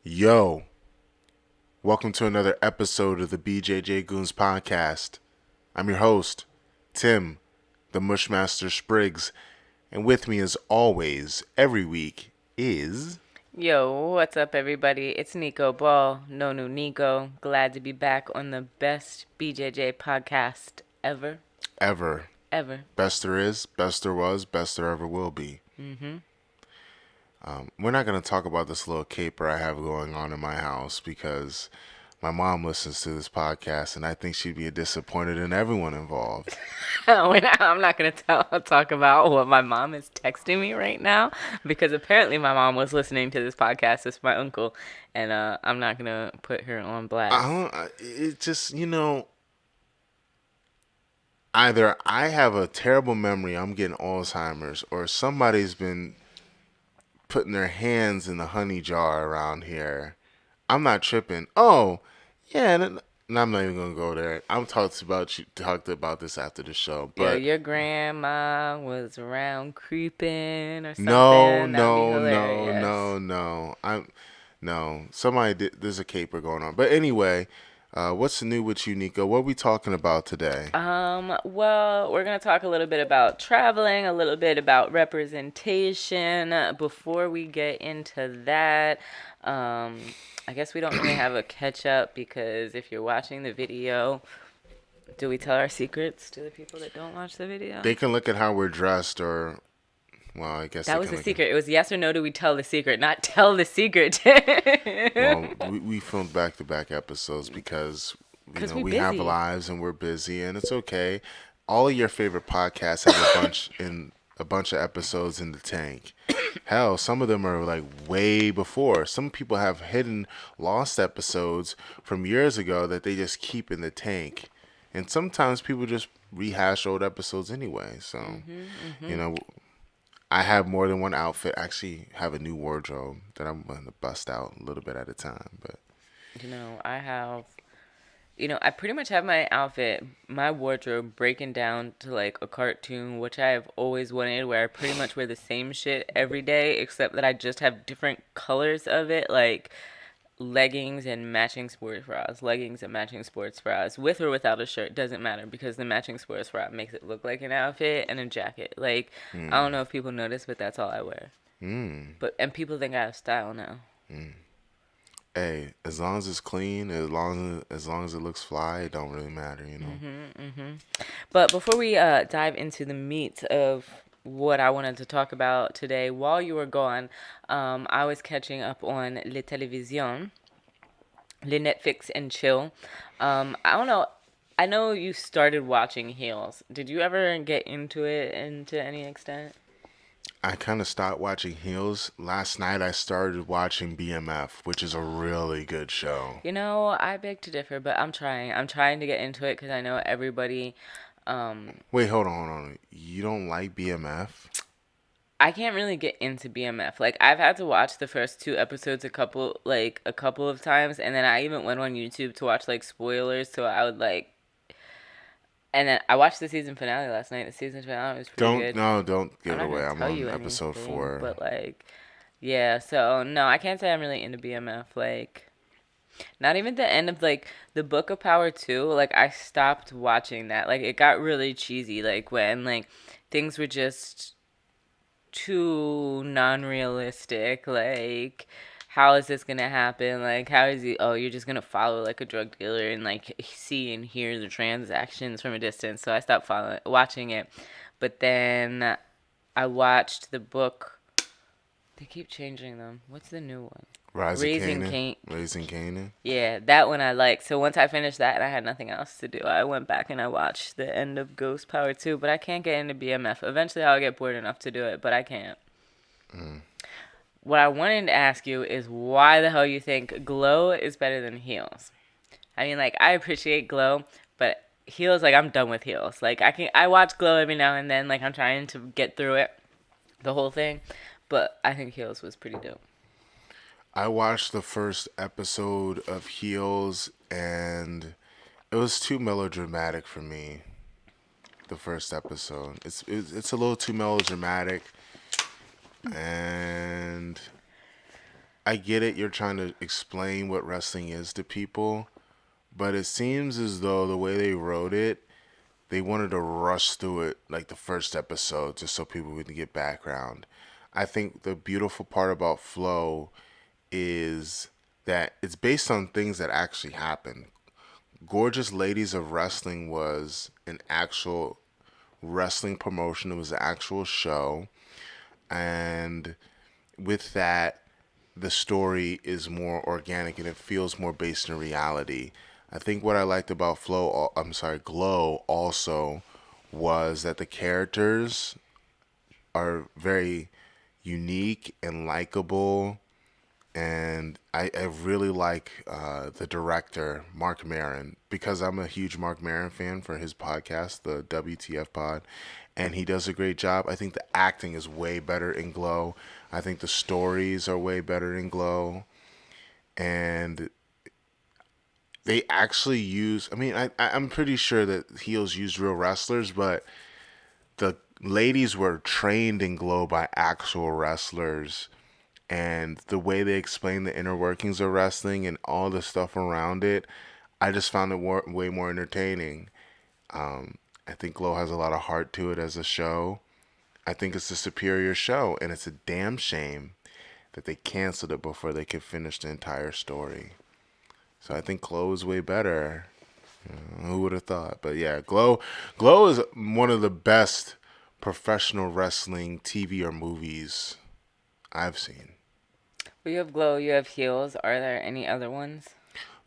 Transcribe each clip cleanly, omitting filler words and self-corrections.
Yo, welcome to another episode of the Bjj Goons podcast. I'm your host, Tim, the Mushmaster Spriggs, and with me as always, every week, is... Yo, what's up, everybody? It's Nico Ball, no new Nico. Glad to be back on the best BJJ podcast ever, ever. ever. Best there is, best there was, best there ever will be. Mm-hmm. We're not going to talk about this little caper I have going on in my house because my mom listens to this podcast and I think she'd be disappointed in everyone involved. I'm not gonna talk about what my mom is texting me right now because apparently my mom was listening to this podcast with my uncle, and I'm not gonna put her on blast. It just, either I have a terrible memory, I'm getting Alzheimer's, or somebody's been putting their hands in the honey jar around here. I'm not tripping. Oh, yeah, and I'm not even gonna go there. I'm talked about this after the show, Yo, but your grandma was around creeping or no, something. That would be no, no, hilarious. no, no. Somebody did. There's a caper going on, but anyway, what's new with you, Nico? What are we talking about today? Well, we're going to talk a little bit about traveling, a little bit about representation. Before we get into that, I guess we don't really have a catch up because if you're watching the video, do we tell our secrets to the people that don't watch the video? They can look at how we're dressed, or well, I guess That they was can the look at. secret. It was yes or no, do we tell the secret, not tell the secret. Well, we filmed back-to-back episodes because Because we we have busy. lives and we're busy, and it's okay. All of your favorite podcasts have a bunch of episodes in the tank. Hell, some of them are like way before. Some people have hidden lost episodes from years ago that they just keep in the tank. And sometimes people just rehash old episodes anyway. So, you know, I have more than one outfit. I actually have a new wardrobe that I'm going to bust out a little bit at a time. But I have I pretty much have my outfit, my wardrobe breaking down to like a cartoon, which I have always wanted, where I pretty much wear the same shit every day, except that I just have different colors of it, like leggings and matching sports bras, with or without a shirt, doesn't matter, because the matching sports bra makes it look like an outfit, and a jacket. Like, I don't know if people notice, but that's all I wear. And people think I have style now. hey, as long as it's clean, as long as it looks fly, it don't really matter. But before we dive into the meat of what I wanted to talk about today, while you were gone, I was catching up on Le Télévision, Le Netflix and chill. I don't know. I know you started watching Heels. Did you ever get into it to any extent? I kind of stopped watching Heels. Last night I started watching BMF, which is a really good show. I beg to differ, but I'm trying. I'm trying to get into it because I know everybody. Wait, hold on. You don't like BMF? I can't really get into BMF. Like, I've had to watch the first two episodes a couple of times, and then I even went on YouTube to watch like spoilers, so I would like. And then I watched the season finale last night. The season finale was pretty Don't good. no, don't give I'm it not away. gonna I'm tell on you episode anything, 4. but like, yeah. So no, I can't say I'm really into BMF. Like, not even the end of like the Book of Power 2. Like, I stopped watching that. Like, it got really cheesy. Like when like things were just too non-realistic. Like, how is this gonna happen? Like, how is he? Oh, you're just gonna follow like a drug dealer and like see and hear the transactions from a distance. So I stopped watching it. But then I watched the book. They keep changing them. What's the new one? Rise of Raising Canaan. Cain. Raising Canaan. Yeah, that one I like. So once I finished that and I had nothing else to do, I went back and I watched the end of Ghost Power 2, but I can't get into BMF. Eventually I'll get bored enough to do it, but I can't. What I wanted to ask you is why the hell you think Glow is better than Heels? I mean, like, I appreciate Glow, but Heels, like, I'm done with Heels. Like, I watch Glow every now and then, like, I'm trying to get through it, the whole thing, but I think Heels was pretty dope. I watched the first episode of Heels and it was too melodramatic for me. The first episode, it's a little too melodramatic, and I get it. You're trying to explain what wrestling is to people, but it seems as though the way they wrote it, they wanted to rush through it like the first episode just so people would get background. I think the beautiful part about Flow is that it's based on things that actually happened. Gorgeous Ladies of Wrestling was an actual wrestling promotion. It was an actual show. And with that, the story is more organic and it feels more based in reality. I think what I liked about Glow also was that the characters are very unique and likable. And I really like the director, Mark Maron, because I'm a huge Mark Maron fan for his podcast, the WTF Pod, and he does a great job. I think the acting is way better in Glow. I think the stories are way better in Glow. And they actually use, I mean, I'm pretty sure that heels used real wrestlers, but the ladies were trained in Glow by actual wrestlers, and the way they explain the inner workings of wrestling and all the stuff around it, I just found it way more entertaining. I think Glow has a lot of heart to it as a show. I think it's a superior show, and it's a damn shame that they canceled it before they could finish the entire story. So I think Glow is way better. Who would have thought? But yeah, Glow is one of the best professional wrestling TV or movies I've seen. Well, you have Glow, you have Heels. Are there any other ones?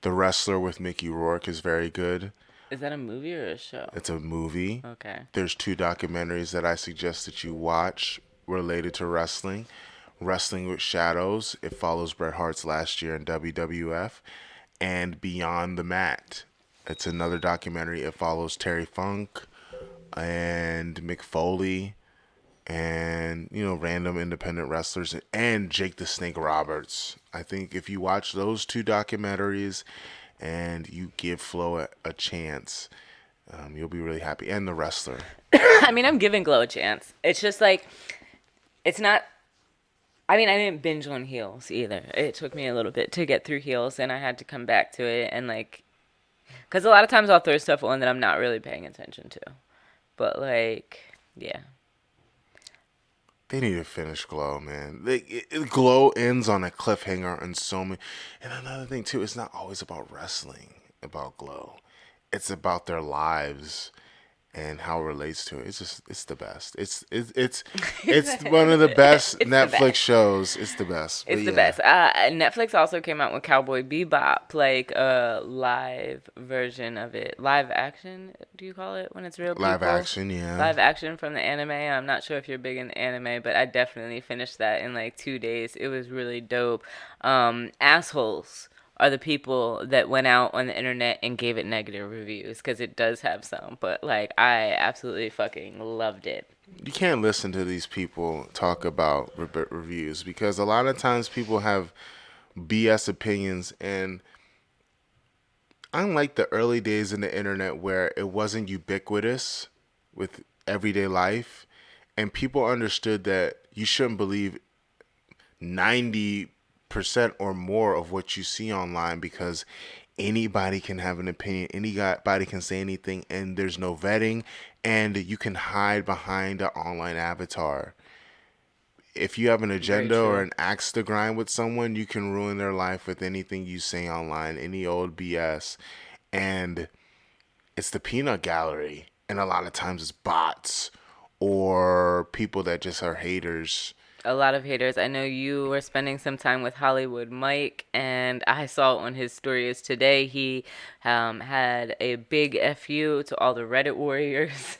The Wrestler with Mickey Rourke is very good. Is that a movie or a show? It's a movie. Okay. There's 2 documentaries that I suggest that you watch related to wrestling. Wrestling with Shadows. It follows Bret Hart's last year in WWF. And Beyond the Mat. It's another documentary. It follows Terry Funk and Mick Foley and, random independent wrestlers and Jake the Snake Roberts. I think if you watch those 2 documentaries and you give Flo a chance, you'll be really happy. And The Wrestler. I mean, I'm giving Glow a chance. It's just like, it's not. I mean, I didn't binge on Heels either. It took me a little bit to get through Heels, and I had to come back to it. And, like, because a lot of times I'll throw stuff on that I'm not really paying attention to. But, like, yeah. They need to finish Glow, man. Glow ends on a cliffhanger and so many. And another thing, too, it's not always about wrestling, about Glow. It's about their lives and how it relates to it. It's the best. It's one of the best Netflix shows. It's the best. It's the best. Netflix also came out with Cowboy Bebop, like a live version of it. Live action, do you call it when it's real people? Live action, yeah. Live action from the anime. I'm not sure if you're big in anime, but I definitely finished that in like 2 days. It was really dope. Assholes are the people that went out on the internet and gave it negative reviews, because it does have some, but like I absolutely fucking loved it. You can't listen to these people talk about reviews, because a lot of times people have BS opinions, and unlike the early days in the internet where it wasn't ubiquitous with everyday life and people understood that you shouldn't believe 90% or more of what you see online, because anybody can have an opinion, anybody can say anything, and there's no vetting, and you can hide behind an online avatar. If you have an agenda or an axe to grind with someone, you can ruin their life with anything you say online, any old BS. And it's the peanut gallery, and a lot of times it's bots or people that just are haters. A lot of haters. I know you were spending some time with Hollywood Mike, and I saw on his stories today he had a big FU to all the Reddit warriors.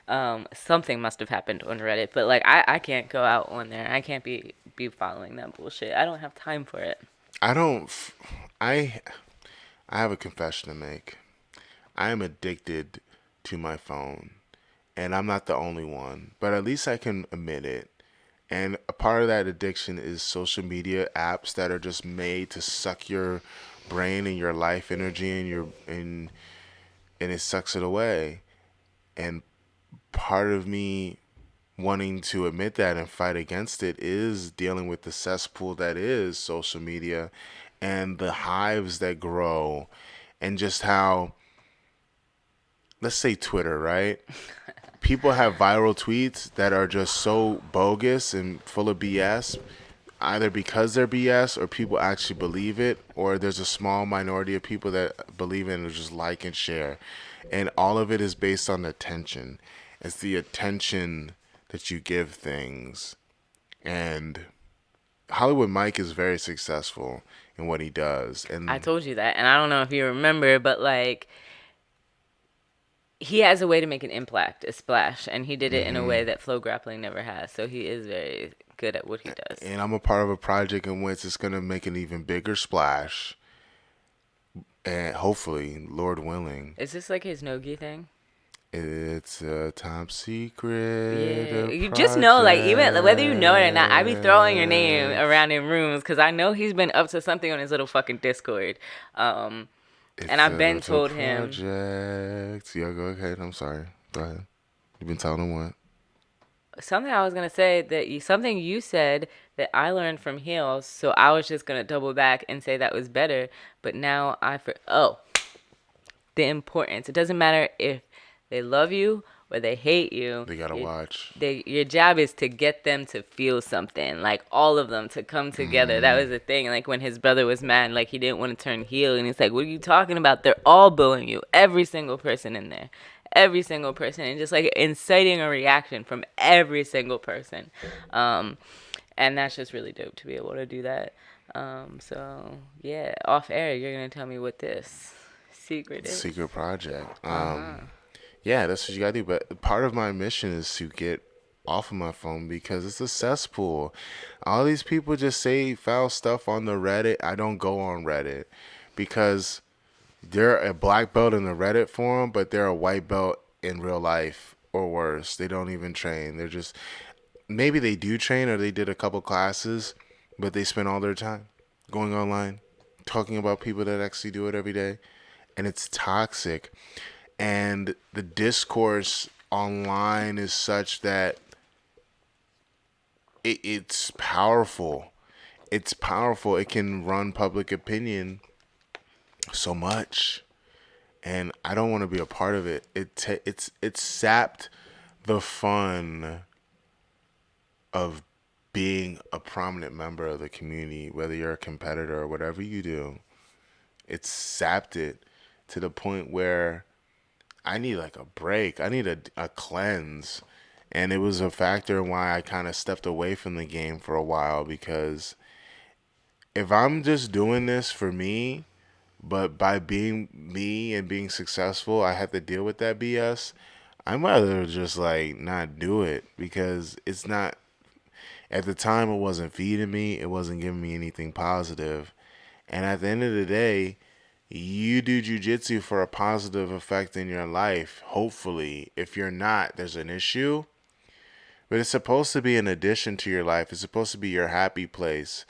Something must have happened on Reddit, but like I can't go out on there. I can't be following that bullshit. I don't have time for it. I have a confession to make. I am addicted to my phone, and I'm not the only one, but at least I can admit it. And a part of that addiction is social media apps that are just made to suck your brain and your life energy and it sucks it away. And part of me wanting to admit that and fight against it is dealing with the cesspool that is social media and the hives that grow and just how, let's say Twitter, right? People have viral tweets that are just so bogus and full of BS, either because they're BS or people actually believe it, or there's a small minority of people that believe it and just like and share. And all of it is based on attention. It's the attention that you give things. And Hollywood Mike is very successful in what he does. I And told you that, and I don't know if you remember, but like he has a way to make an impact, a splash, and he did it in a way that Flow Grappling never has. So he is very good at what he does. and I'm a part of a project in which it's going to make an even bigger splash. And hopefully, Lord willing, Is this like his Nogi thing? it's a top secret. Yeah, A you just know, like, even whether you know it or not, I be throwing your name project. around in rooms because I know he's been up to something on his little fucking Discord. And It's I've a been little told him project. Yeah, go ahead. I'm sorry. Go ahead. You've been telling him what? something. I was gonna say that something you said that I learned from Heels, so I was just gonna double back and say that was better. But now the importance. It doesn't matter if they love you or they hate you. They gotta watch. Your job is to get them to feel something, like all of them to come together. That was the thing. Like when his brother was mad, like he didn't want to turn heel, and he's like, "What are you talking about? They're all bullying you. Every single person in there, every single person," and just like inciting a reaction from every single person. And that's just really dope to be able to do that. So yeah, off air, you're gonna tell me what this secret is. Secret project. Uh-huh. Yeah, that's what you gotta do. But part of my mission is to get off of my phone because it's a cesspool. All these people just say foul stuff on the Reddit. I don't go on Reddit because they're a black belt in the Reddit forum, but they're a white belt in real life or worse. They don't even train. They're just, maybe they do train or they did a couple classes, but they spend all their time going online, talking about people that actually do it every day. And it's toxic. And the discourse online is such that it's powerful. It's powerful. It can run public opinion so much. And I don't want to be a part of it. It's sapped the fun of being a prominent member of the community, whether you're a competitor or whatever you do. It's sapped it to the point where I need like a break. I need a cleanse. And it was a factor in why I kind of stepped away from the game for a while because if I'm just doing this for me, but by being me and being successful, I have to deal with that BS, I'd rather just like not do it because it's not, at the time it wasn't feeding me, it wasn't giving me anything positive. And at the end of the day, you do jujitsu for a positive effect in your life, hopefully. If you're not, there's an issue. But it's supposed to be an addition to your life. It's supposed to be your happy place.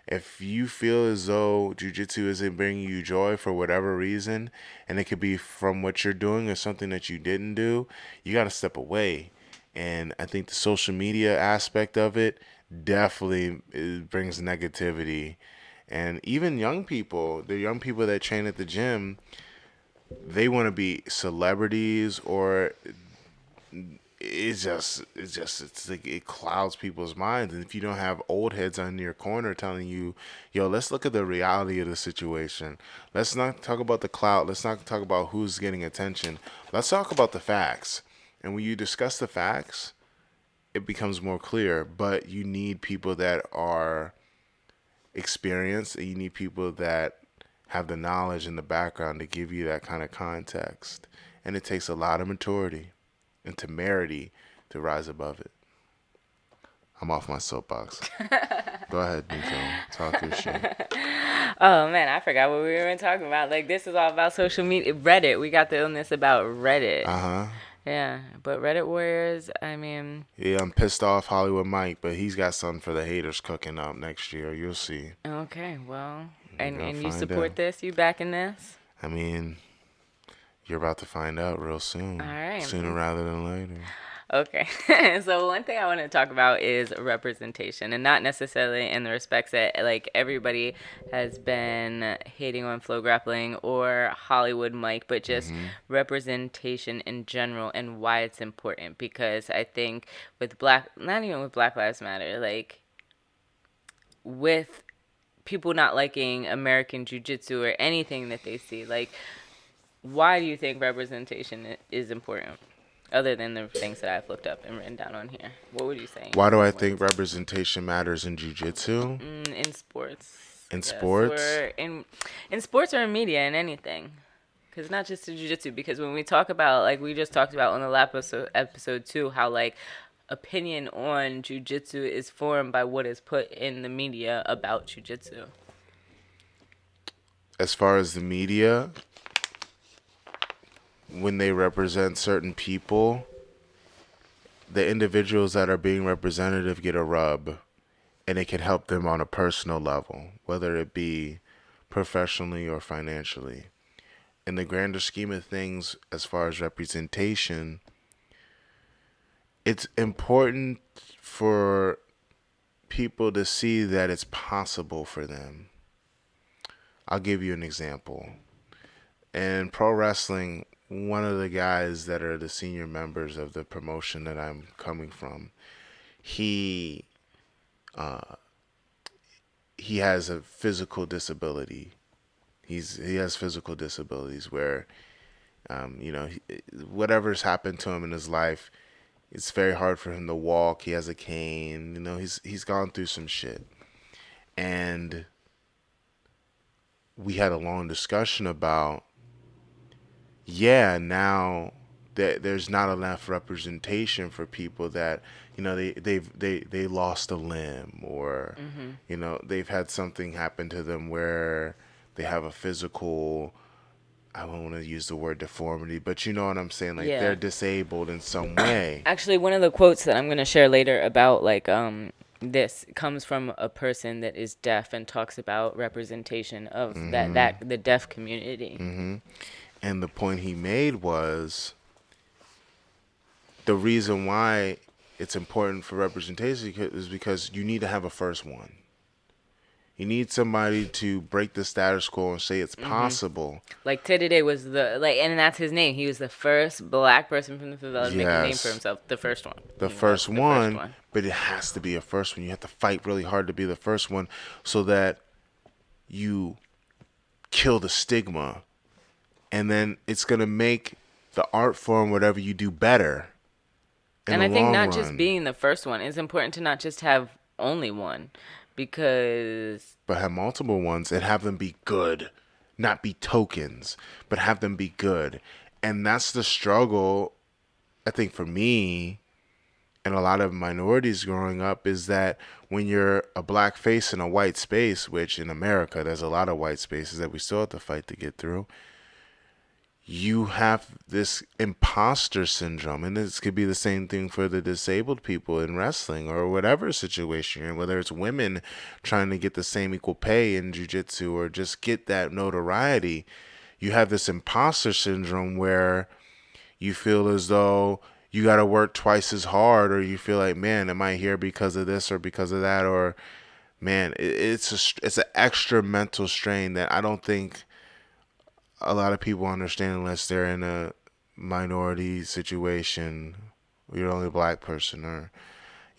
If you feel as though jujitsu isn't bringing you joy for whatever reason, and it could be from what you're doing or something that you didn't do, you got to step away. And I think the social media aspect of it definitely brings negativity. And even young people, the young people that train at the gym, they want to be celebrities or it's like it clouds people's minds. And if you don't have old heads on your corner telling you, yo, let's look at the reality of the situation. Let's not talk about the clout. Let's not talk about who's getting attention. Let's talk about the facts. And when you discuss the facts, it becomes more clear. But you need people that are experienced, and you need people that have the knowledge and the background to give you that kind of context. And it takes a lot of maturity and temerity to rise above it. I'm off my soapbox. Go ahead, Nico. Talk your shit. Oh man, I forgot what we were even talking about. Like this is all about social media, Reddit. We got the illness about Reddit. Uh-huh. Yeah, but Reddit warriors. I mean. Yeah, I'm pissed off Hollywood Mike, but he's got something for the haters cooking up next year. You'll see. Okay, well, You're and gonna you find support out. this? You backing this? I mean, you're about to find out real soon. All right. Sooner rather than later. Okay. So one thing I want to talk about is representation, and not necessarily in the respects that like everybody has been hating on flow grappling or Hollywood Mike, but just Mm-hmm. representation in general and why it's important. Because I think with black, not even with Black Lives Matter, like with people not liking American Jiu-Jitsu or anything that they see, like why do you think representation is important? Other than the things that I've looked up and written down on here, what would you say Why do in I more think detail? representation matters in jujitsu? In sports, I In guess, sports? or in sports or in media, in anything. Because not just in jiu-jitsu, because when we talk about, like we just talked about on the last episode 2, how like opinion on jiu-jitsu is formed by what is put in the media about jiu-jitsu. As far as the media, when they represent certain people, the individuals that are being representative get a rub, and it can help them on a personal level, whether it be professionally or financially. In the grander scheme of things, as far as representation, it's important for people to see that it's possible for them. I'll give you an example. In pro wrestling, one of the guys that are the senior members of the promotion that I'm coming from, he he has a physical disability. He has physical disabilities where whatever's happened to him in his life, it's very hard for him to walk. He has a cane. He's gone through some shit, and we had a long discussion about, yeah, now that there's not enough representation for people that they lost a limb, or they've had something happen to them where they have a physical, I don't want to use the word deformity, but you know what I'm saying, like Yeah. they're disabled in some way. Actually, one of the quotes that I'm going to share later about like this comes from a person that is deaf and talks about representation of that the deaf community. And the point he made was the reason why it's important for representation is because you need to have a first one. You need somebody to break the status quo and say it's possible. Like Teddy Day was the like, and that's his name. He was the first black person from the favela to make a name for Yes, himself. The first one. the He was first the first one, one. but it has to be a first one. You have to fight really hard to be the first one so that you kill the stigma. And then it's going to make the art form, whatever you do, better in And the I think long not run. just being the first one. It's important to not just have only one, because But have multiple ones and have them be good, not be tokens, but have them be good. And that's the struggle, I think, for me and a lot of minorities growing up, is that when you're a black face in a white space, which in America there's a lot of white spaces that we still have to fight to get through, you have this imposter syndrome. And this could be the same thing for the disabled people in wrestling or whatever situation you're in, whether it's women trying to get the same equal pay in jiu-jitsu or just get that notoriety. You have this imposter syndrome where you feel as though you got to work twice as hard, or you feel like, man, am I here because of this or because of that? Or, man, it's an extra mental strain that I don't think a lot of people understand unless they're in a minority situation. You're only a black person, or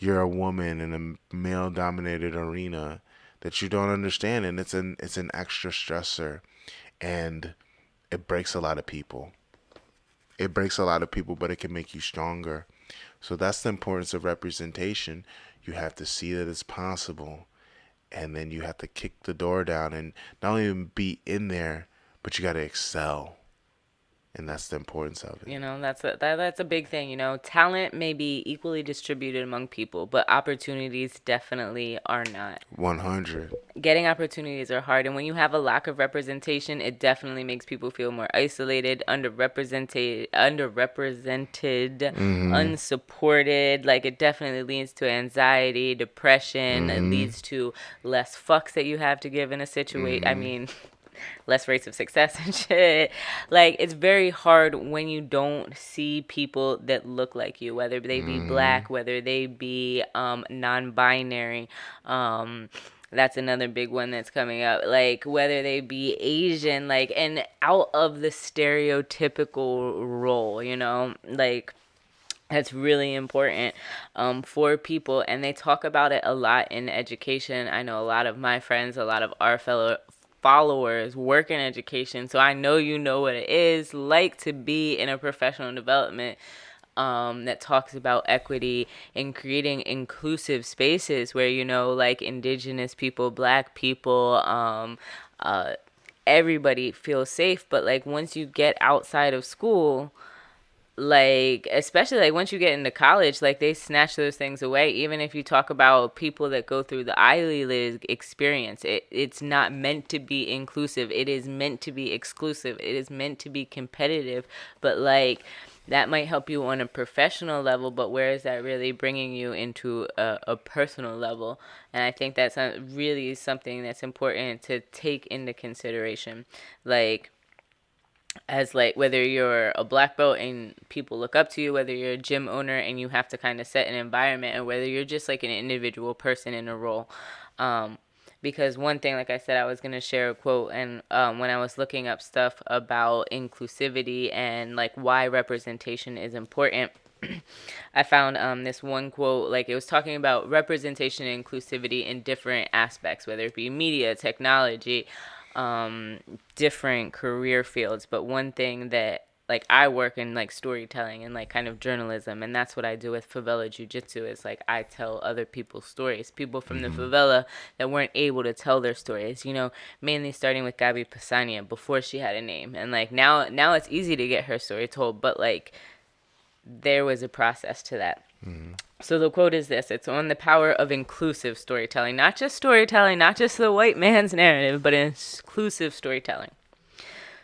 you're a woman in a male dominated arena, that you don't understand. And it's an extra stressor, and it breaks a lot of people. It breaks a lot of people, but it can make you stronger. So that's the importance of representation. You have to see that it's possible, and then you have to kick the door down and not only be in there, but you got to excel. And that's the importance of it. you know that's a big thing. Talent may be equally distributed among people, but opportunities definitely are not. 100. Getting opportunities are hard, and when you have a lack of representation, it definitely makes people feel more isolated, underrepresented, unsupported. Like, it definitely leads to anxiety, depression. It leads to less fucks that you have to give in a situation. I mean, less rates of success and shit. Like, it's very hard when you don't see people that look like you, whether they be Mm-hmm. black, whether they be non-binary. That's another big one that's coming up. Like, whether they be Asian, like, and out of the stereotypical role, you know, like that's really important for people, and they talk about it a lot in education. I know a lot of my friends, a lot of our fellow followers work in education, so I know you know what it is like to be in a professional development that talks about equity and creating inclusive spaces where, you know, like indigenous people, black people, uh, everybody feels safe. But like once you get outside of school, like especially like once you get into college, like they snatch those things away. Even if you talk about people that go through the Ivy League experience, it's not meant to be inclusive, it is meant to be exclusive, it is meant to be competitive. But like that might help you on a professional level, but where is that really bringing you into a personal level? And I think that's really something that's important to take into consideration. Like as like whether you're a black belt and people look up to you, whether you're a gym owner and you have to kind of set an environment, or whether you're just like an individual person in a role. um because one thing, like I said, I was going to share a quote, and when I was looking up stuff about inclusivity and like why representation is important, I found this one quote. Like it was talking about representation and inclusivity in different aspects, whether it be media, technology, um, different career fields. But one thing that like I work in like storytelling and like kind of journalism, and that's what I do with favela jiu-jitsu. Is like I tell other people's stories, people from the Mm-hmm. favela that weren't able to tell their stories, you know, mainly starting with Gabi Pisania before she had a name. And like now it's easy to get her story told, but like there was a process to that. Mm-hmm. So the quote is this: it's on the power of inclusive storytelling, not just the white man's narrative, but inclusive storytelling.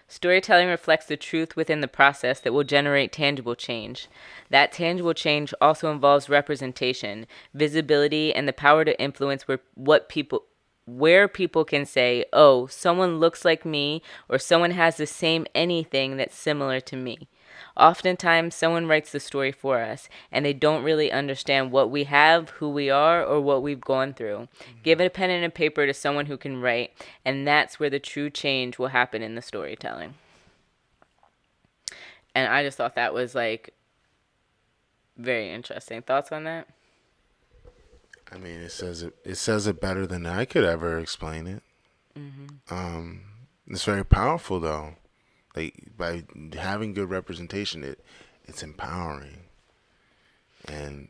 Storytelling reflects the truth within the process that will generate tangible change. That tangible change also involves representation, visibility, and the power to influence where people can say, "Oh, someone looks like me," or "someone has the same anything that's similar to me." Oftentimes, someone writes the story for us, and they don't really understand what we have, who we are, or what we've gone through. Give a pen and a paper to someone who can write, and that's where the true change will happen in the storytelling. And I just thought that was like very interesting. Thoughts on that? I mean, it says it better than I could ever explain it. Mm-hmm. Um, it's very powerful though. Like by having good representation, it's empowering, and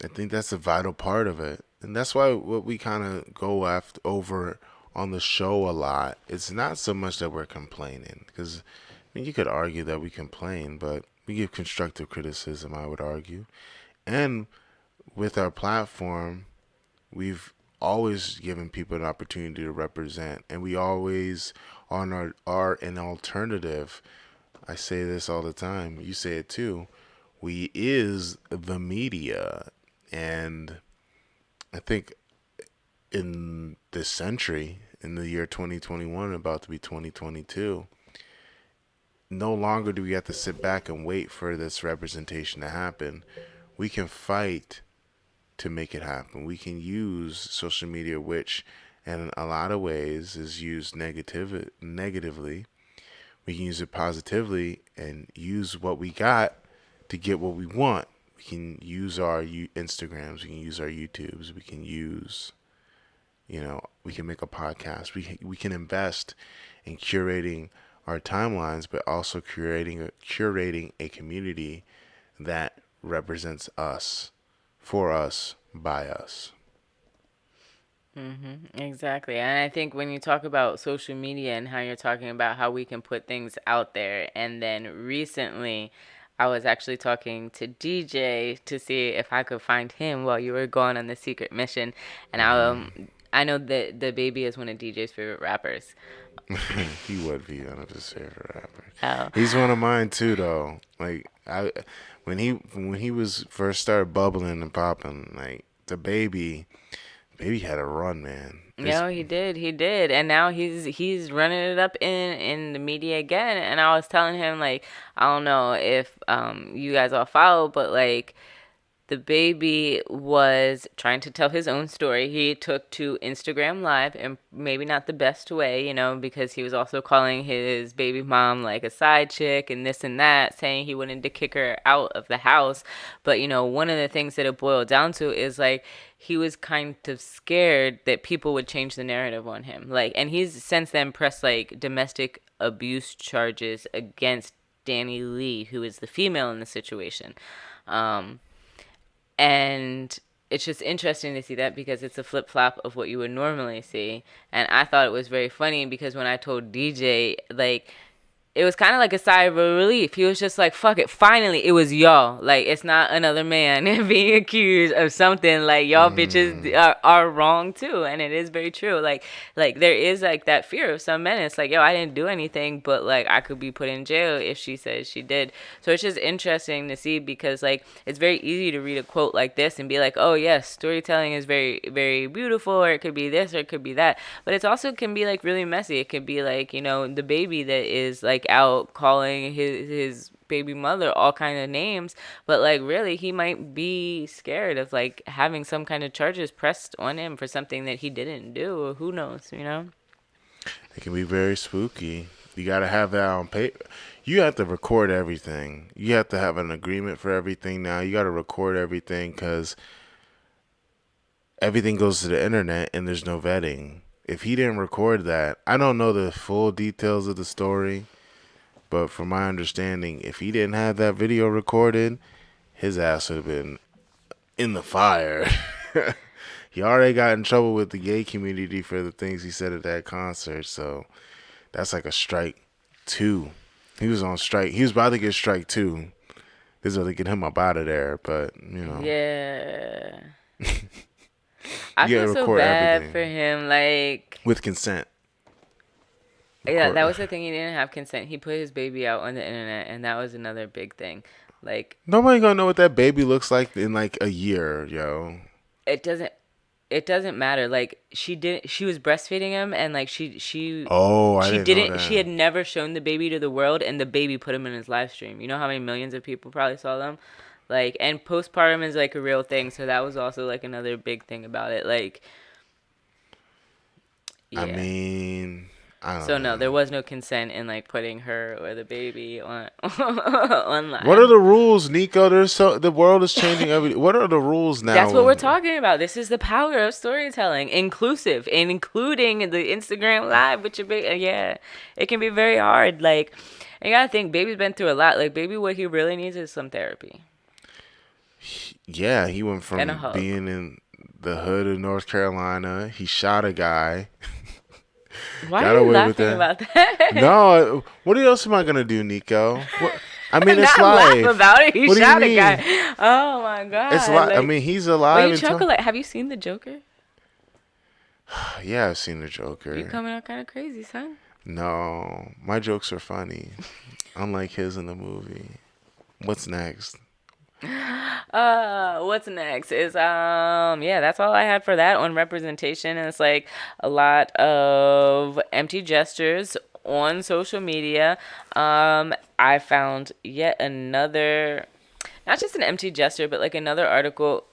I think that's a vital part of it. And that's why what we kind of go after over on the show a lot. It's not so much that we're complaining, because I mean you could argue that we complain, but we give constructive criticism. I would argue, and with our platform, we've always given people an opportunity to represent, and we always are an alternative. I say this all the time. You say it too. We is the media, and I think in this century, in the year 2021, about to be 2022, no longer do we have to sit back and wait for this representation to happen. We can fight to make it happen. We can use social media, which in a lot of ways is used negatively. We can use it positively and use what we got to get what we want. We can use our Instagrams, we can use our YouTubes, we can use, we can make a podcast. We can invest in curating our timelines, but also curating a community that represents us, for us, by us. Mm-hmm. Exactly. And I think when you talk about social media and how you're talking about how we can put things out there, and then recently I was actually talking to DJ to see if I could find him while you were gone on the secret mission. And Hmm. I know that the baby is one of DJ's favorite rappers. He would be one of his favorite rappers. Oh, He's one of mine too, though. Like when he was first started bubbling and popping, like the baby Baby had a run, man. No, he did, and now he's running it up in the media again. And I was telling him like, I don't know if you guys all follow, but like the baby was trying to tell his own story. He took to Instagram Live, and maybe not the best way, because he was also calling his baby mom like a side chick and this and that, saying he wanted to kick her out of the house. But, one of the things that it boiled down to is like he was kind of scared that people would change the narrative on him. Like, and he's since then pressed like domestic abuse charges against Danny Lee, who is the female in the situation. Um, and it's just interesting to see that because it's a flip flop of what you would normally see. And I thought it was very funny because when I told DJ, like, it was kind of like a sigh of relief. He was just like, fuck it. Finally, it was y'all. Like, it's not another man being accused of something. Like, y'all bitches are wrong too. And it is very true. Like there is like that fear of some men. It's like, yo, I didn't do anything, but like I could be put in jail if she says she did. So it's just interesting to see because like it's very easy to read a quote like this and be like, oh yes, storytelling is very, very beautiful, or it could be this or it could be that. But it also can be like really messy. It could be like, the baby that is like out calling his baby mother all kind of names, but like really he might be scared of like having some kind of charges pressed on him for something that he didn't do, or who knows. It can be very spooky. You got to have that on paper. You have to record everything. You have to have an agreement for everything now. You got to record everything because everything goes to the internet and there's no vetting. If he didn't record that, I don't know the full details of the story. But from my understanding, if he didn't have that video recorded, his ass would have been in the fire. He already got in trouble with the gay community for the things he said at that concert. So that's like a strike 2. He was on strike. He was about to get strike 2. This is about to get him up out of there. But, Yeah. I feel so bad for him. Like, with consent. Yeah, that was the thing. He didn't have consent. He put his baby out on the internet, and that was another big thing. Like, nobody gonna know what that baby looks like in like a year, yo. It doesn't matter. Like, she was breastfeeding him, and like I didn't know that. She had never shown the baby to the world, and the baby put him in his live stream. You know how many millions of people probably saw them? Like, and postpartum is like a real thing, so that was also like another big thing about it. Like, yeah. I mean, I don't know. No, there was no consent in like putting her or the baby on online. What are the rules, Nico? The world is changing what are the rules now? That's what we're talking about. This is the power of storytelling, inclusive, and including the Instagram Live with your baby. Yeah, it can be very hard. Like, you gotta think, baby's been through a lot. Like, baby, what he really needs is some therapy. Yeah, he went from being in the hood of North Carolina. He shot a guy. Why are you laughing about that? No, what else am I gonna do, Nico? I mean, it's live. Laugh about it. He shot a guy. Oh my god! It's live. Like, I mean, he's alive. You chuckle like, have you seen the Joker? Yeah, I've seen the Joker. You coming out kind of crazy, son? No, my jokes are funny, unlike his in the movie. What's next? What's next is yeah, that's all I had for that on representation. And it's like a lot of empty gestures on social media. I found yet another, not just an empty gesture, but like another article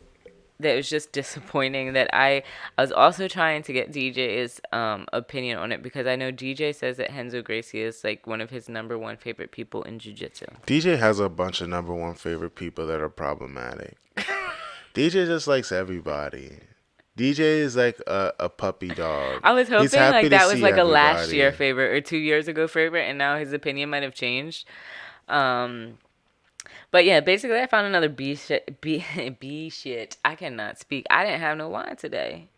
that was just disappointing that I was also trying to get DJ's opinion on it, because I know DJ says that Renzo Gracie is like one of his number one favorite people in jiu-jitsu. DJ has a bunch of number one favorite people that are problematic. DJ just likes everybody. DJ is like a puppy dog. I was hoping like that was like a last year favorite or 2 years ago favorite, and now his opinion might have changed. But yeah, basically I found another B shit. I cannot speak. I didn't have no wine today.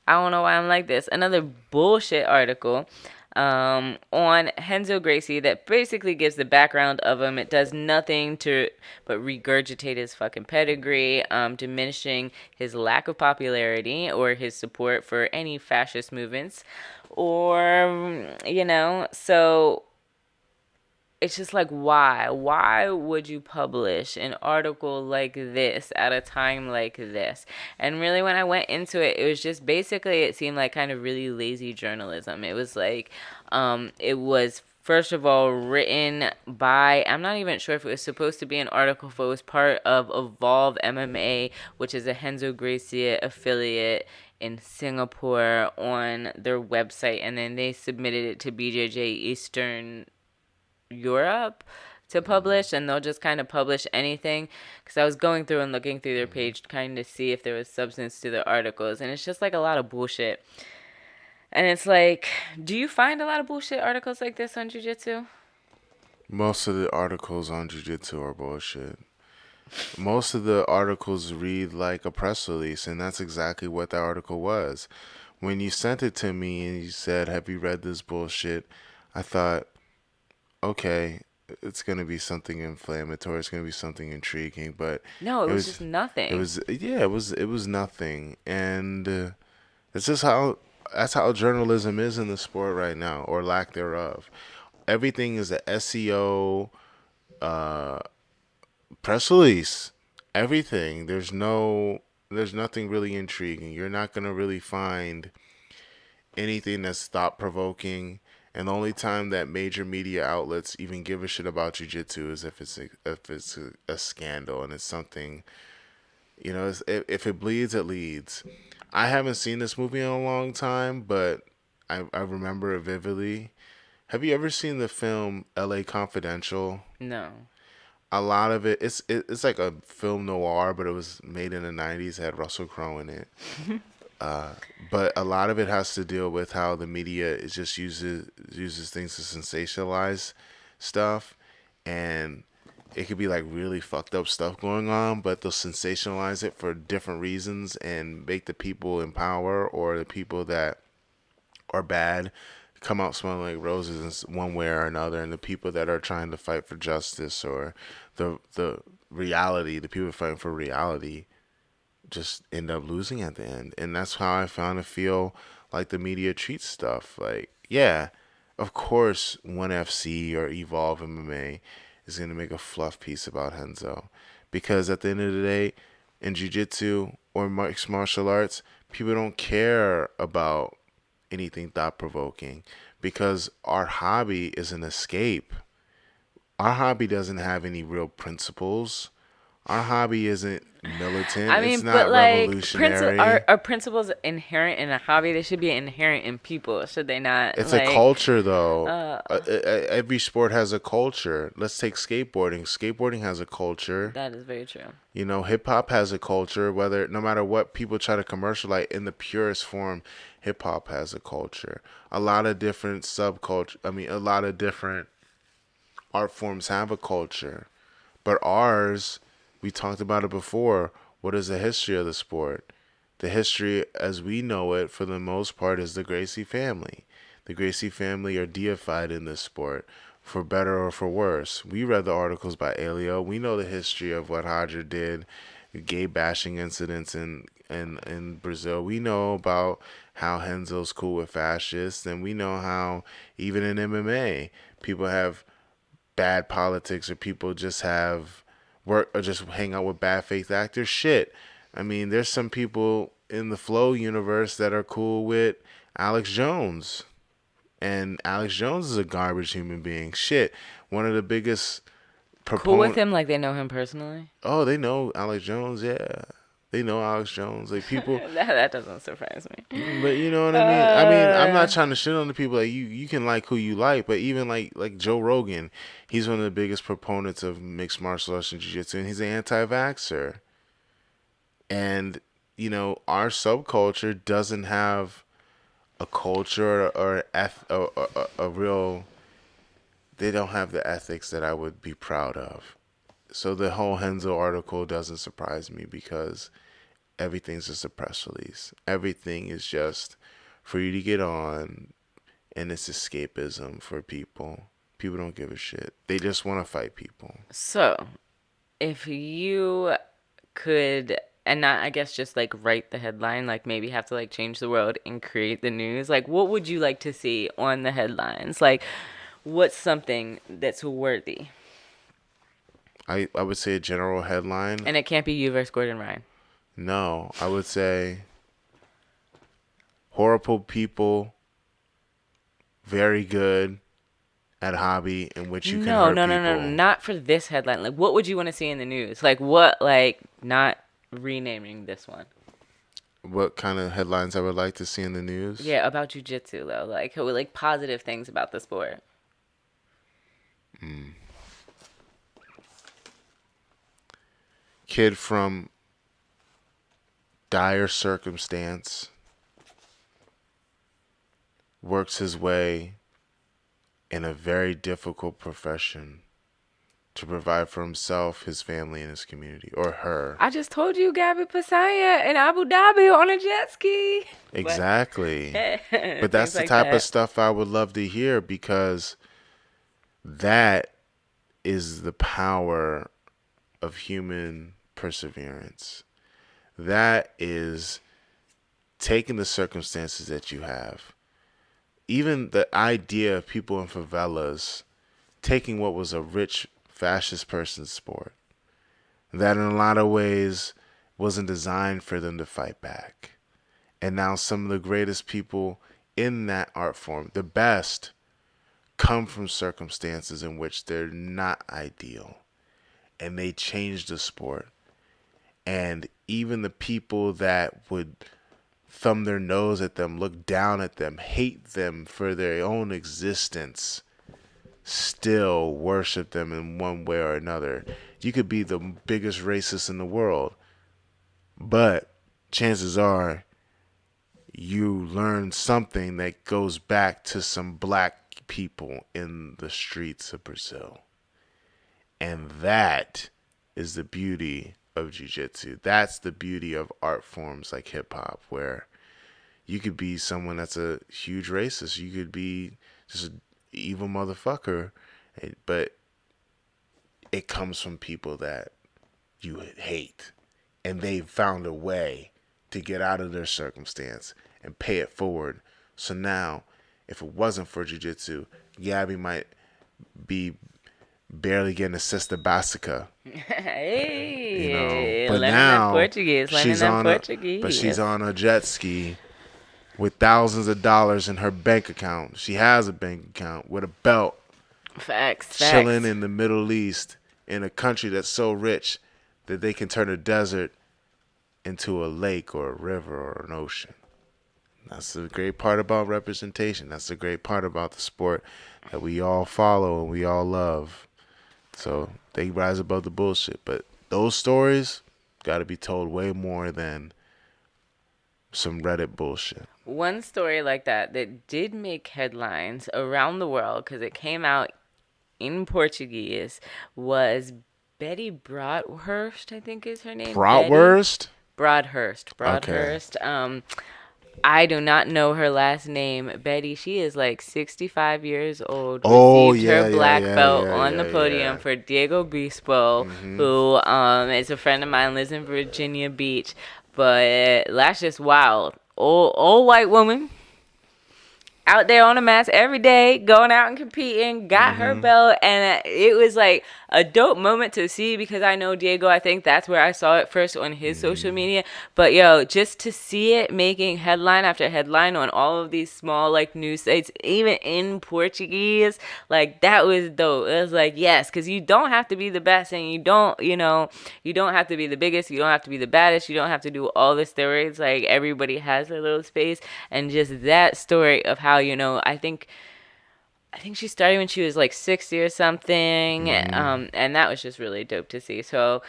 I don't know why I'm like this. Another bullshit article on Renzo Gracie that basically gives the background of him. It does nothing but regurgitate his fucking pedigree, diminishing his lack of popularity or his support for any fascist movements, or so it's just like, why would you publish an article like this at a time like this? And really, when I went into it, it was just basically, it seemed like kind of really lazy journalism. It was like, it was first of all written by, I'm not even sure if it was supposed to be an article, if it was part of Evolve MMA, which is a Renzo Gracie affiliate in Singapore, on their website, and then they submitted it to BJJ Eastern Europe to publish, and they'll just kind of publish anything, because I was going through and looking through their page kind of see if there was substance to the articles, and it's just like a lot of bullshit. And it's like, do you find a lot of bullshit articles like this on jiu-jitsu? Most of the articles on jiu-jitsu are bullshit. Most of the articles read like a press release, and that's exactly what that article was. When you sent it to me and you said, "Have you read this bullshit?" I thought, okay, it's gonna be something inflammatory. It's gonna be something intriguing, but No, it it was just was, it nothing. was, yeah, it was nothing, and it's just how that's how journalism is in the sport right now, or lack thereof. Everything is a SEO, uh, press release. Everything. There's nothing really intriguing. You're not gonna really find anything that's thought provoking. And the only time that major media outlets even give a shit about jujitsu is if it's a scandal and it's something, if it bleeds, it leads. I haven't seen this movie in a long time, but I remember it vividly. Have you ever seen the film L.A. Confidential? No. A lot of it's like a film noir, but it was made in the '90s. It had Russell Crowe in it. But a lot of it has to deal with how the media is just uses things to sensationalize stuff, and it could be like really fucked up stuff going on, but they'll sensationalize it for different reasons and make the people in power or the people that are bad come out smelling like roses in one way or another, and the people that are trying to fight for justice or the people fighting for reality just end up losing at the end. And that's how I found to feel like the media treats stuff. Like, yeah, of course, ONE FC or Evolve MMA is going to make a fluff piece about Henzo. Because at the end of the day, in jiu-jitsu or mixed martial arts, people don't care about anything thought-provoking because our hobby is an escape. Our hobby doesn't have any real principles. Our hobby isn't militant. I It's mean, but not like, revolutionary. are principles inherent in a hobby? They should be inherent in people, should they not? It's a Like, culture, though. uh, Every sport has a culture. Let's take skateboarding. Skateboarding has a culture. that is very true. Hip hop has a culture. Whether no matter what people try to commercialize in the purest form, hip hop has a culture. A lot of different subculture. I mean, a lot of different art forms have a culture, but ours, we talked about it before. What is the history of the sport? The history, as we know it, for the most part, is the Gracie family. The Gracie family are deified in this sport, for better or for worse. We read the articles by Elio. We know the history of what Roger did, gay bashing incidents in Brazil. We know about how Henzo's cool with fascists, and we know how even in MMA, people have bad politics or people just have work or just hang out with bad faith actors. Shit. I mean, there's some people in the Flow universe that are cool with Alex Jones. And Alex Jones is a garbage human being. Shit. One of the biggest Cool with proponent. him, like they know him personally. Oh, they know Alex Jones. Yeah. They know Alex Jones. Like people. That doesn't surprise me. But you know what I mean? I mean, I'm not trying to shit on the people. Like you can like who you like, but even like Joe Rogan, he's one of the biggest proponents of mixed martial arts and jiu-jitsu, and he's an anti-vaxxer. And our subculture doesn't have a culture or a real. They don't have the ethics that I would be proud of. So the whole Henzo article doesn't surprise me because everything's just a press release. Everything is just for you to get on, and it's escapism for people. People don't give a shit. They just want to fight people. So, if you could, and not, I guess, just like write the headline, like maybe have to like change the world and create the news, like what would you like to see on the headlines? Like, what's something that's worthy? I would say a general headline. And it can't be you versus Gordon Ryan. No, I would say horrible people, very good at hobby in which you can hurt people. No, not for this headline. Like, what would you want to see in the news? Like, what, like, not renaming this one. What kind of headlines I would like to see in the news? Yeah, about jujitsu, though. Like positive things about the sport. Kid from dire circumstance works his way in a very difficult profession to provide for himself, his family, and his community, or her. I just told you Gabby Pasaya in Abu Dhabi on a jet ski. Exactly. But that's Things the like type that. of stuff I would love to hear, because that is the power of human perseverance. That is taking the circumstances that you have. Even the idea of people in favelas taking what was a rich fascist person's sport that in a lot of ways wasn't designed for them to fight back. And now some of the greatest people in that art form, the best, come from circumstances in which they're not ideal. And they change the sport. And even the people that would thumb their nose at them, look down at them, hate them for their own existence, still worship them in one way or another. You could be the biggest racist in the world, but chances are you learn something that goes back to some black people in the streets of Brazil. And that is the beauty of jiu-jitsu. That's the beauty of art forms like hip-hop, where you could be someone that's a huge racist. You could be just an evil motherfucker, but it comes from people that you hate, and they found a way to get out of their circumstance and pay it forward. So now, if it wasn't for jiu-jitsu, Gabby might be barely getting a cesta básica. Hey, But learning now that Portuguese, but she's on a jet ski with thousands of dollars in her bank account. She has a bank account with a belt, Facts. chilling in the Middle East in a country that's so rich that they can turn a desert into a lake or a river or an ocean. That's the great part about representation. That's the great part about the sport that we all follow and we all love. So they rise above the bullshit. But those stories got to be told way more than some Reddit bullshit. One story like that did make headlines around the world because it came out in Portuguese was Betty Broadhurst, I think is her name. Bratwurst? Broadhurst. Okay. I do not know her last name. Betty, she is like 65 years old. Oh, Received her black belt on the podium for Diego Bispo, who is a friend of mine, lives in Virginia Beach. But that's just wild. Old white woman out there on the mats every day, going out and competing, got her belt, and it was like a dope moment to see because I know Diego, I think that's where I saw it first on his social media. But yo, just to see it making headline after headline on all of these small like news sites, even in Portuguese, like that was dope. It was like, yes, because you don't have to be the best, and you don't have to be the biggest, you don't have to be the baddest, you don't have to do all the steroids. Like everybody has their little space, and just that story of how, I think she started when she was like 60 or something. And that was just really dope to see. So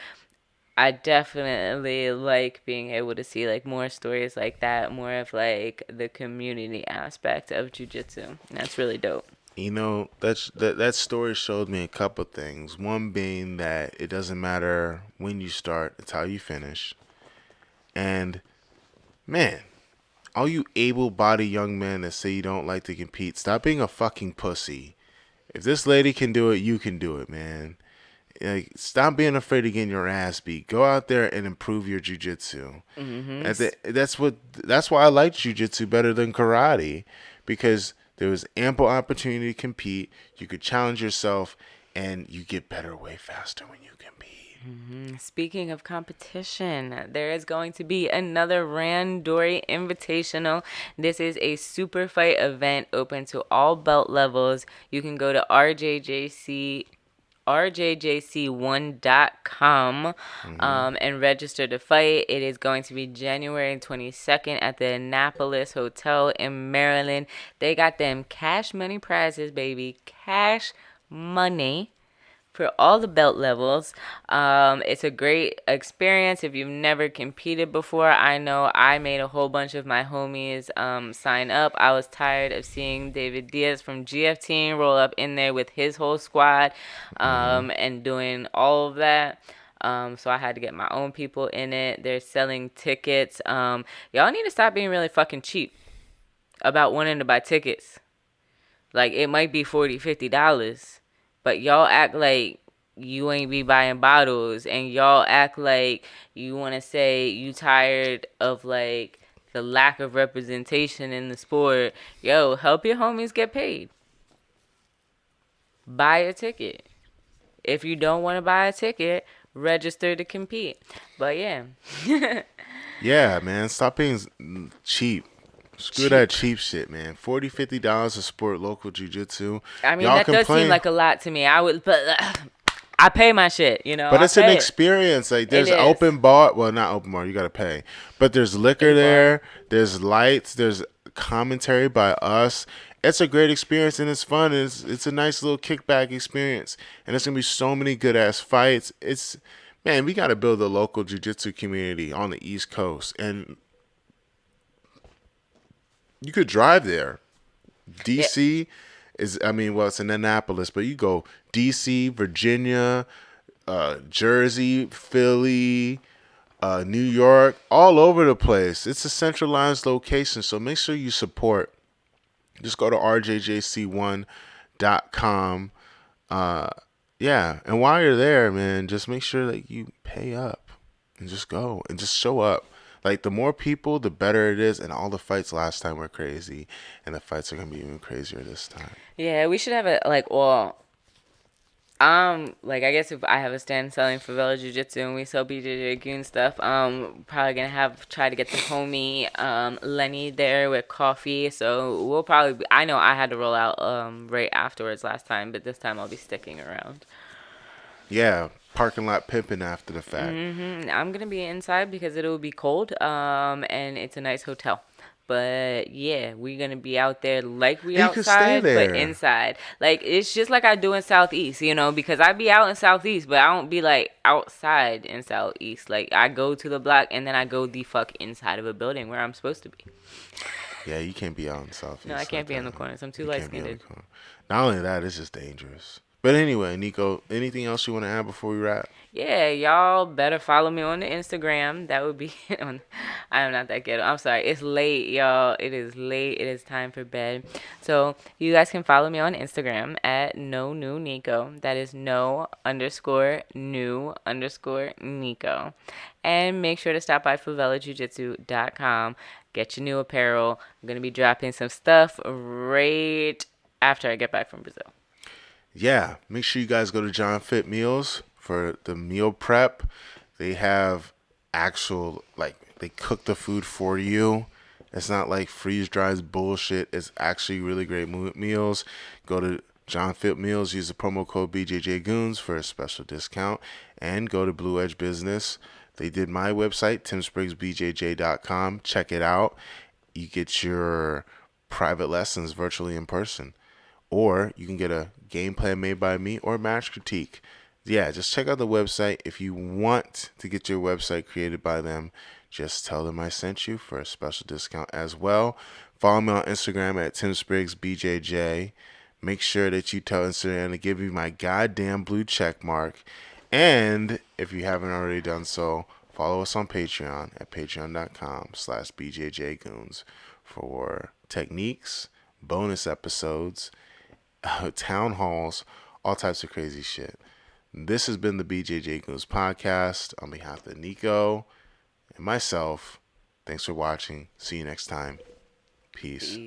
I definitely like being able to see like more stories like that, more of like the community aspect of jiu-jitsu. That's really dope. That story showed me a couple things. One being that it doesn't matter when you start, it's how you finish. And man, all you able-bodied young men that say you don't like to compete, stop being a fucking pussy. If this lady can do it, you can do it, man. Like, stop being afraid of getting your ass beat. Go out there and improve your jiu-jitsu. That's why I like jiu-jitsu better than karate, because There was ample opportunity to compete. You could challenge yourself, and you get better way faster when you compete. Speaking of competition, there is going to be another Randori Invitational. This is a super fight event open to all belt levels. You can go to rjjc1.com and register to fight. It is going to be January 22nd at the Annapolis Hotel in Maryland. They got them cash money prizes, baby. Cash money for all the belt levels. It's a great experience if you've never competed before. I know I made a whole bunch of my homies sign up. I was tired of seeing David Diaz from GF Team roll up in there with his whole squad and doing all of that. So I had to get my own people in it. They're selling tickets. Y'all need to stop being really fucking cheap about wanting to buy tickets. Like, it might be $40, $50. But y'all act like you ain't be buying bottles, and y'all act like you want to say you tired of like the lack of representation in the sport. Yo, help your homies get paid. Buy a ticket. If you don't want to buy a ticket, register to compete. But yeah. Yeah, man. Stop being cheap. Screw that cheap shit, man. $40, $50 to support local jiu-jitsu. I mean, Y'all that does seem like a lot to me. But I pay my shit, you know. But it's I an pay it. experience. Like, there's It is. open bar. Well, not open bar. You got to pay. But there's liquor there. There's lights. There's commentary by us. It's a great experience, and it's fun. It's a nice little kickback experience. And there's going to be so many good-ass fights. Man, we got to build a local jiu-jitsu community on the East Coast. And you could drive there. DC is, it's in Annapolis, but you go DC, Virginia, Jersey, Philly, New York, all over the place. It's a centralized location, so make sure you support. Just go to rjjc1.com. Yeah, and while you're there, man, just make sure that you pay up and just go and just show up. Like, the more people, the better it is. And all the fights last time were crazy. And the fights are going to be even crazier this time. Yeah, we should have I guess if I have a stand selling Favela Jiu-Jitsu and we sell Bjj Goons stuff, probably going to try to get the homie, Lenny there with coffee. So we'll probably, I know I had to roll out, right afterwards last time, but this time I'll be sticking around. Yeah, parking lot pimping after the fact. I'm gonna be inside because it'll be cold, and it's a nice hotel. But yeah, we're gonna be out there like we You can stay outside, there. but inside. Like, it's just like I do in Southeast, you know, because I be out in Southeast, but I don't be like outside in Southeast. Like, I go to the block and then I go the fuck inside of a building where I'm supposed to be. Yeah, you can't be out in Southeast. No, I can't be in the corners. I'm too light-skinned. Not only that, it's just dangerous. But anyway, Nico, anything else you want to add before we wrap? Yeah, y'all better follow me on the Instagram. That would be on. I am not that ghetto. I'm sorry. It's late, y'all. It is late. It is time for bed. So you guys can follow me on Instagram at no new Nico. That is no_new_Nico. And make sure to stop by favelajujitsu.com. Get your new apparel. I'm gonna be dropping some stuff right after I get back from Brazil. Yeah, make sure you guys go to John Fit Meals for the meal prep. They have actual, they cook the food for you. It's not like freeze dries bullshit. It's actually really great meals. Go to John Fit Meals, use the promo code Bjj Goons for a special discount, and go to Blue Edge Business. They did my website, timspriggsbjj.com. Check it out. You get your private lessons virtually in person. Or you can get a game plan made by me or match critique. Yeah, just check out the website. If you want to get your website created by them, just tell them I sent you for a special discount as well. Follow me on Instagram at timspriggsbjj. Make sure that you tell Instagram to give me my goddamn blue check mark. And if you haven't already done so, follow us on Patreon at patreon.com/bjjgoons for techniques, bonus episodes, town halls, all types of crazy shit. This has been the Bjj Goons podcast. On behalf of Nico and myself, thanks for watching. See you next time. Peace.